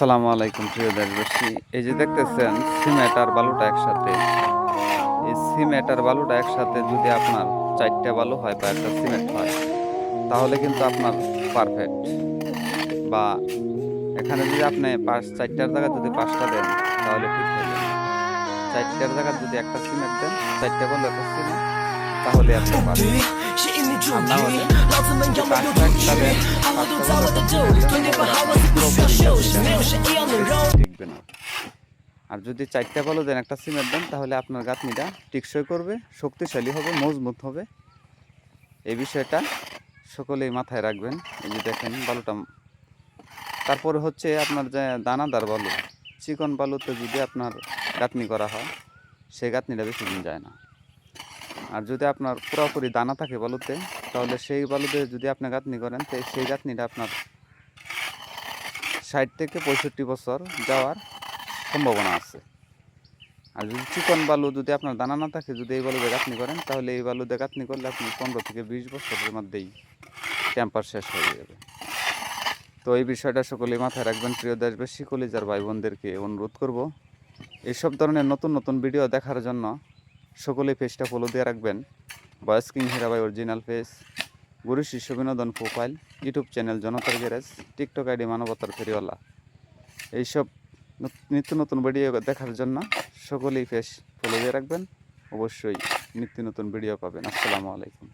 আসসালামু আলাইকুম প্রিয় দেশবাসী। এই যে দেখতেছেন সিমেন্ট আর বালুটা একসাথে, এই সিমেন্ট আর বালুটা একসাথে যদি আপনার 4টা বালু হয় বা একটা সিমেন্ট হয়, তাহলে কিন্তু আপনার পারফেক্ট। বা এখানে যদি আপনি 4টার জায়গায় যদি 5টা দেন, তাহলে ঠিক হয়ে যাবে। 4টার জায়গায় যদি একটা সিমেন্ট দেন, 4টা বালু একটা সিমেন্ট, তাহলে আপনি পারফেক্ট। আর না হলে যদি 5টা একটা দেন, 5টা বালু একটা সিমেন্ট দেন, তাহলে আপনার পুরোপুরি টিকবে না। আর যদি 4টা বালু দেন, একটা সিমেন্ট দেন, তাহলে আপনার গাঁথনিটা টেকসই করবে, শক্তিশালী হবে, মজবুত হবে। এই বিষয়টা সকলেই মাথায় রাখবেন। এই যে দেখেন বালুটা। তারপরে হচ্ছে আপনার যে দানাদার বালু, চিকন বালুতে যদি আপনার গাঁথনি করা হয়, সেই গাঁথনিটা বেশি দিন যায় না। আর যদি আপনার পুরোপুরি দানা থাকে বালুতে, তাহলে সেই বালুতে যদি আপনি গাঁথনি করেন, তো সেই গাঁথনিটা আপনার 60 থেকে 65 বছর যাওয়ার সম্ভাবনা আছে। আর যদি চিকন বালু যদি আপনার দানা না থাকে, যদি এই বালুতে গাঁথনি করেন, তাহলে এই বালুতে গাঁথনি করলে আপনি 15 থেকে 20 বছরের মধ্যেই টেম্পার শেষ হয়ে যাবে। তো এই বিষয়টা সকলেই মাথায় রাখবেন। প্রিয় দেশবাসী, কলিজার ভাই বোনদেরকে অনুরোধ করব, এইসব ধরনের নতুন নতুন ভিডিও দেখার জন্য সকলেই পেজটা ফলো দিয়ে রাখবেন। বয়েস কিং হীরাভাই অরিজিনাল পেজ, গুরু শিষ্য বিনোদন প্রোফাইল, ইউটিউব চ্যানেল জনতার গ্যারেজ, টিকটক আইডি মানবতার ফেরিওয়ালা। এইসব নিত্য নতুন ভিডিও দেখার জন্য সকলেই পেজ ফলো দিয়ে রাখবেন। অবশ্যই নিত্য নতুন ভিডিও পাবেন। আসসালামু আলাইকুম।